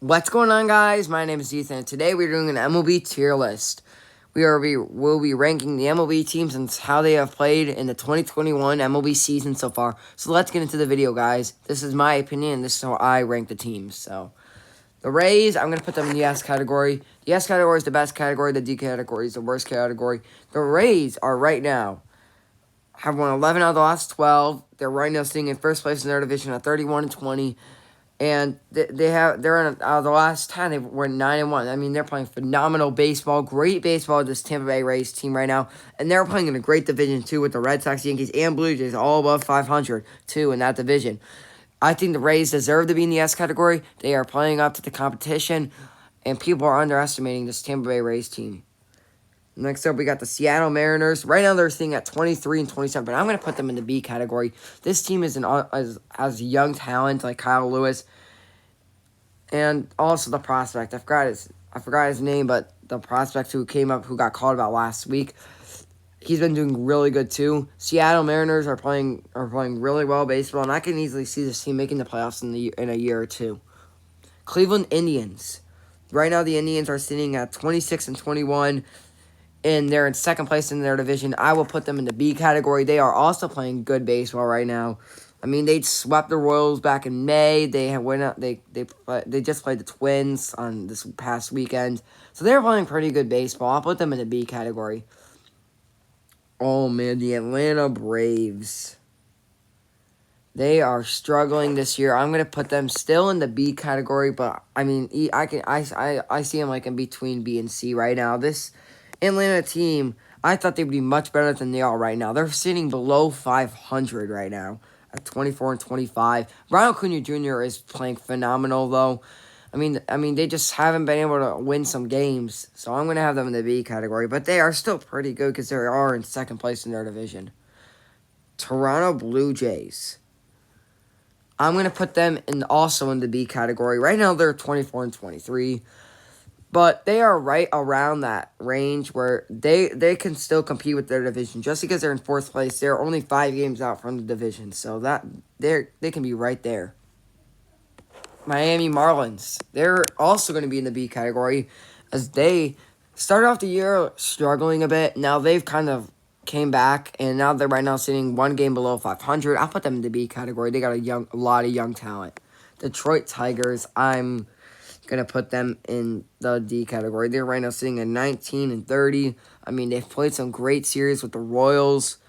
What's going on, guys? My name is Ethan. Today we're doing an MLB tier list. Will be ranking the MLB teams and how they have played in the 2021 MLB season so far. So let's get into the video, guys. This is my opinion. This is how I rank the teams. So the Rays, I'm going to put them in the S category. The S category is the best category. The D category is the worst category. The Rays are right now have won 11 out of the last 12. They're right now sitting in first place in their division at 31-20. And they're out of the last 10, they were 9-1. I mean, they're playing phenomenal baseball, great baseball, this Tampa Bay Rays team right now. And they're playing in a great division, too, with the Red Sox, Yankees, and Blue Jays, all above 500, too, in that division. I think the Rays deserve to be in the S category. They are playing up to the competition, and people are underestimating this Tampa Bay Rays team. Next up, we got the Seattle Mariners. Right now, they're sitting at 23-27, but I'm going to put them in the B category. This team has young talent like Kyle Lewis, and also the prospect. I forgot his name, but the prospect who got called about last week. He's been doing really good too. Seattle Mariners are playing really well baseball, and I can easily see this team making the playoffs in a year or two. Cleveland Indians. Right now, the Indians are sitting at 26-21. And they're in second place in their division. I will put them in the B category. They are also playing good baseball right now. I mean, they swept the Royals back in May. They just played the Twins on this past weekend. So they're playing pretty good baseball. I'll put them in the B category. Oh, man, the Atlanta Braves. They are struggling this year. I'm going to put them still in the B category, but I mean, I see them like in between B and C right now. This Atlanta team, I thought they'd be much better than they are right now. They're sitting below 500 right now at 24-25. Ronald Acuna Jr. is playing phenomenal, though. I mean, they just haven't been able to win some games, so I'm going to have them in the B category. But they are still pretty good because they are in second place in their division. Toronto Blue Jays. I'm going to put them also in the B category. Right now, they're 24-23. But they are right around that range where they can still compete with their division. Just because they're in fourth place, they're only 5 games out from the division. So that they can be right there. Miami Marlins. They're also going to be in the B category as they started off the year struggling a bit. Now they've kind of came back, and now they're right now sitting 1 game below 500. I'll put them in the B category. They got a lot of young talent. Detroit Tigers. I'm going to put them in the D category. They're right now sitting at 19-30. I mean, they've played some great series with the Royals.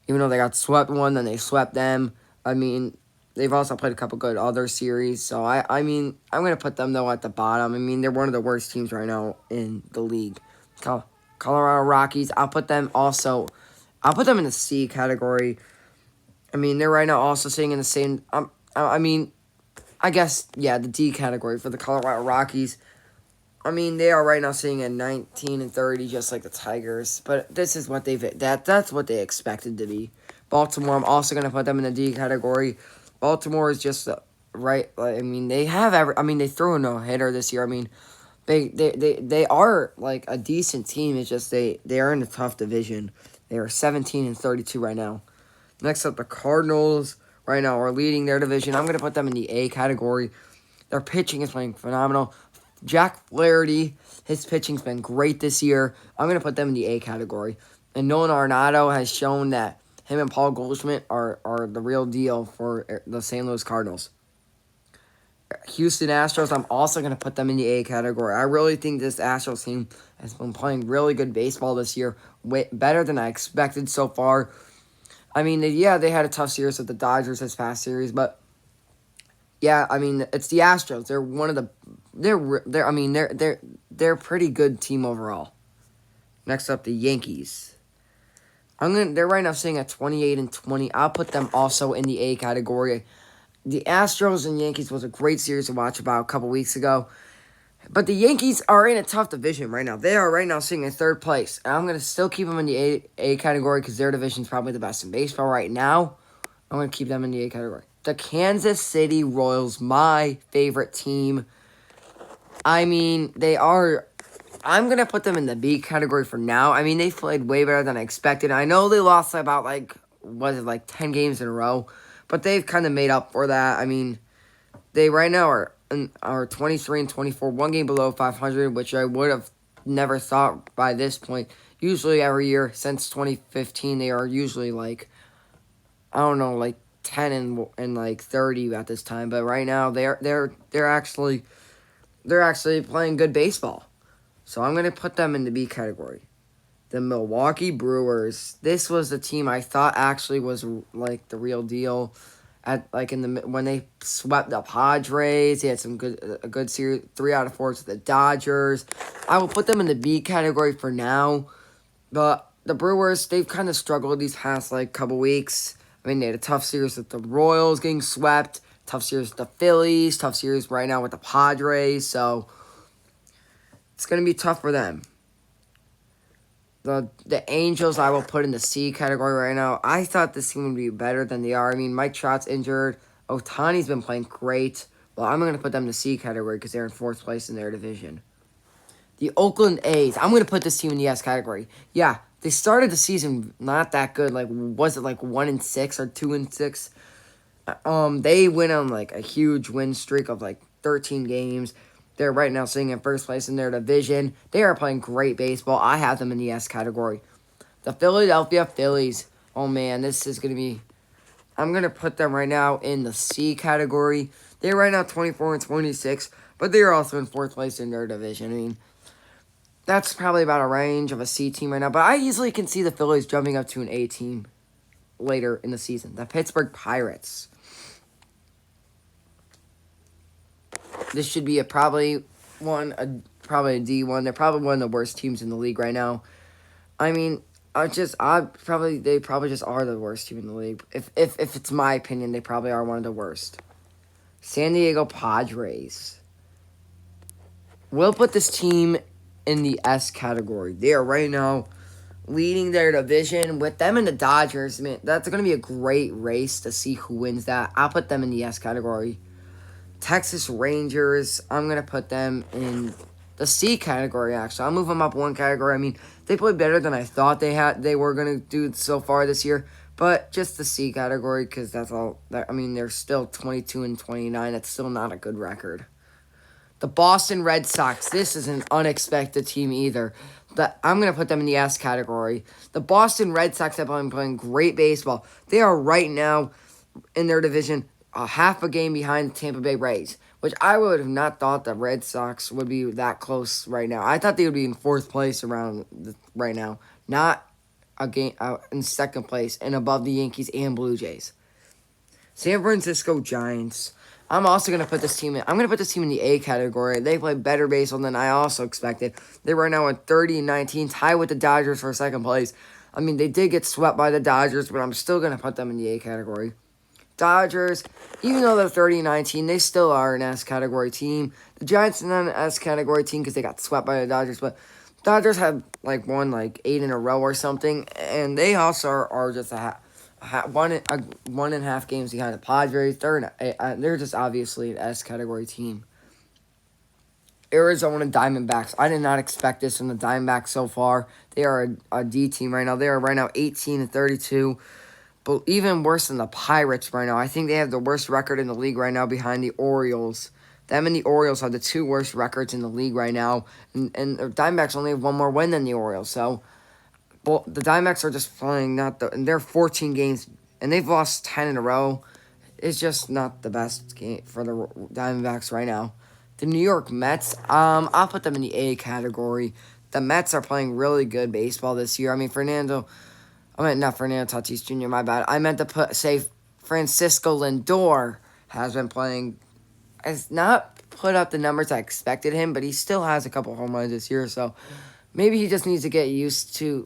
Even though they got swept one, then they swept them. I mean, they've also played a couple good other series. So, I mean, I'm going to put them, though, at the bottom. I mean, they're one of the worst teams right now in the league. Colorado Rockies, I'll put them in the C category. I mean, they're right now also sitting in the same, I guess, yeah, the D category for the Colorado Rockies. I mean, they are right now sitting at 19-30, just like the Tigers. But this is what that's what they expected to be. Baltimore, I'm also going to put them in the D category. Baltimore is just right. I mean, they threw a no-hitter this year. I mean, they are like a decent team. It's just they are in a tough division. They are 17-32 right now. Next up, the Cardinals. Right now are leading their division. I'm going to put them in the A category. Their pitching is playing phenomenal. Jack Flaherty, his pitching's been great this year. I'm going to put them in the A category. And Nolan Arenado has shown that him and Paul Goldschmidt are the real deal for the St. Louis Cardinals. Houston Astros, I'm also going to put them in the A category. I really think this Astros team has been playing really good baseball this year. Better than I expected so far. I mean, they had a tough series with the Dodgers this past series, but yeah, I mean, it's the Astros. They're one of the they're a pretty good team overall. Next up, the Yankees. They're right now sitting at 28-20. I'll put them also in the A category. The Astros and Yankees was a great series to watch about a couple weeks ago. But the Yankees are in a tough division right now. They are right now sitting in third place. And I'm going to still keep them in the A category because their division is probably the best in baseball right now. I'm going to keep them in the A category. The Kansas City Royals, my favorite team. I mean, I'm going to put them in the B category for now. I mean, they've played way better than I expected. I know they lost about 10 games in a row. But they've kind of made up for that. I mean, they right now are and are 23 and 24, one game below 500, which I would have never thought by this point. Usually every year since 2015, they are usually like, I don't know, like 10 and like 30 at this time. But right now they're actually playing good baseball. So I'm gonna put them in the B category. The Milwaukee Brewers. This was the team I thought actually was like the real deal. When they swept the Padres, they had a good series, 3 out of 4 to the Dodgers. I will put them in the B category for now. But the Brewers, they've kind of struggled these past couple weeks. I mean, they had a tough series with the Royals getting swept, tough series with the Phillies, tough series right now with the Padres. So it's gonna be tough for them. The Angels I will put in the C category right now. I thought this team would be better than they are. I mean, Mike Trout's injured. Ohtani's been playing great. Well, I'm going to put them in the C category because they're in 4th place in their division. The Oakland A's. I'm going to put this team in the S category. Yeah, they started the season not that good. Was it 1-6 or 2-6? They went on a huge win streak of 13 games. They're right now sitting in 1st place in their division. They are playing great baseball. I have them in the S category. The Philadelphia Phillies. Oh, man, this is going to be... I'm going to put them right now in the C category. They're right now 24 and 26, but they're also in 4th place in their division. I mean, that's probably about a range of a C team right now, but I easily can see the Phillies jumping up to an A team later in the season. The Pittsburgh Pirates. This should be probably a D1. They're probably one of the worst teams in the league right now. I mean, they probably just are the worst team in the league. If it's my opinion, they probably are one of the worst. San Diego Padres. We'll put this team in the S category. They are right now leading their division with them and the Dodgers. Man, that's going to be a great race to see who wins that. I'll put them in the S category. Texas Rangers, I'm going to put them in the C category, actually. I'll move them up one category. I mean, they played better than I thought they were going to do so far this year, but just the C category because that's all. I mean, they're still 22 and 29. That's still not a good record. The Boston Red Sox, this is an unexpected team either. I'm going to put them in the S category. The Boston Red Sox have been playing great baseball. They are right now in their division half a game behind the Tampa Bay Rays, which I would have not thought the Red Sox would be that close right now. I thought they would be in 4th place right now, not a game in 2nd place and above the Yankees and Blue Jays. San Francisco Giants. I'm also going to put this team in. I'm going to put this team in the A category. They play better baseball than I also expected. They were now at 30 and 19, tied with the Dodgers for 2nd place. I mean, they did get swept by the Dodgers, but I'm still going to put them in the A category. Dodgers, even though they're 30-19, they still are an S category team. The Giants are not an S category team because they got swept by the Dodgers, but Dodgers have won 8 in a row or something, and they also are just one and a half games behind the Padres. They're just obviously an S category team. Arizona Diamondbacks. I did not expect this from the Diamondbacks so far. They are a D team right now. They are right now 18 and 32. But even worse than the Pirates right now. I think they have the worst record in the league right now behind the Orioles. Them and the Orioles have the 2 worst records in the league right now. And the Diamondbacks only have 1 more win than the Orioles. So, the Diamondbacks are just playing and they're 14 games, and they've lost 10 in a row. It's just not the best game for the Diamondbacks right now. The New York Mets, I'll put them in the A category. The Mets are playing really good baseball this year. I mean, not Fernando Tatis Jr., my bad. I meant to say Francisco Lindor has been playing. Has not put up the numbers I expected him, but he still has a couple home runs this year, so maybe he just needs to get used to,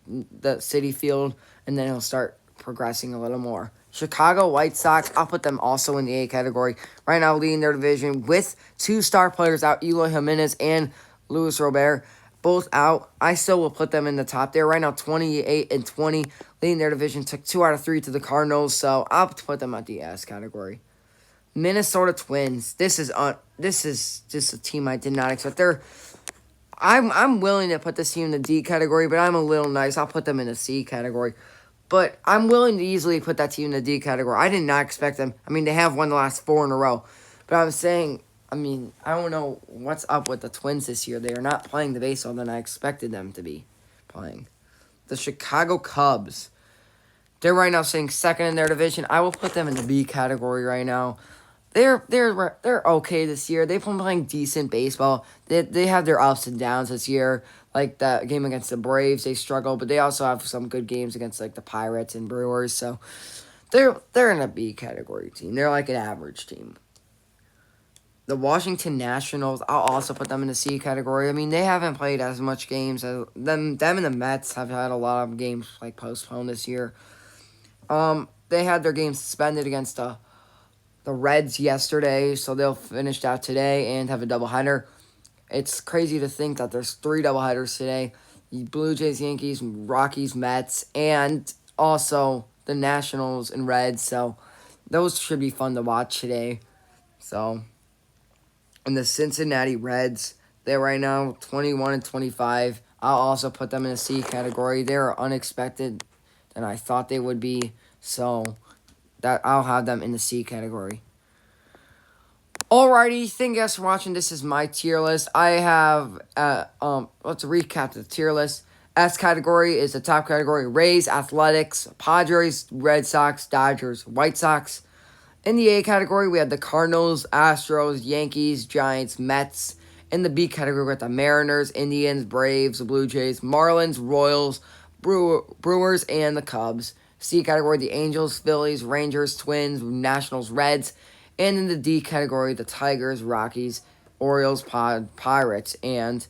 the Citi Field, and then he'll start progressing a little more. Chicago White Sox, I'll put them also in the A category. Right now leading their division with 2 star players out, Eloy Jimenez and Luis Robert. Both out. I still will put them in the top. They're right now 28 and 20, leading their division. Took 2 out of 3 to the Cardinals, so I'll put them at the S category. Minnesota Twins. This is just a team I did not expect. I'm willing to put this team in the D category, but I'm a little nice. I'll put them in the C category. But I'm willing to easily put that team in the D category. I did not expect them. I mean, they have won the last 4 in a row. But I'm saying I mean, I don't know what's up with the Twins this year. They are not playing the baseball that I expected them to be playing. The Chicago Cubs. They're right now sitting second in their division. I will put them in the B category right now. They're okay this year. They've been playing decent baseball. They have their ups and downs this year. Like that game against the Braves, they struggle, but they also have some good games against like the Pirates and Brewers. So they're in a B category team. They're like an average team. The Washington Nationals, I'll also put them in the C category. I mean, they haven't played as much games as them. Them and the Mets have had a lot of games like postponed this year. They had their game suspended against the Reds yesterday, so they'll finish out today and have a doubleheader. It's crazy to think that there's 3 doubleheaders today. Blue Jays, Yankees, Rockies, Mets, and also the Nationals and Reds. So those should be fun to watch today. So, and the Cincinnati Reds, they're right now 21-25. I'll also put them in the C category. They're unexpected than I thought they would be. So that I'll have them in the C category. Alrighty, thank you guys for watching. This is my tier list. I have let's recap the tier list. S category is the top category: Rays, Athletics, Padres, Red Sox, Dodgers, White Sox. In the A category, we have the Cardinals, Astros, Yankees, Giants, Mets. In the B category, we have the Mariners, Indians, Braves, Blue Jays, Marlins, Royals, Brewers, and the Cubs. C category, the Angels, Phillies, Rangers, Twins, Nationals, Reds. And in the D category, the Tigers, Rockies, Orioles, Pirates, and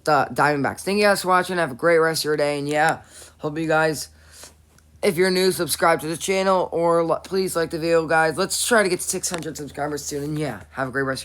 the Diamondbacks. Thank you guys for watching. Have a great rest of your day. And yeah, hope you guys, if you're new, subscribe to the channel. Or please like the video, guys. Let's try to get 600 subscribers soon. And yeah, have a great rest of your day.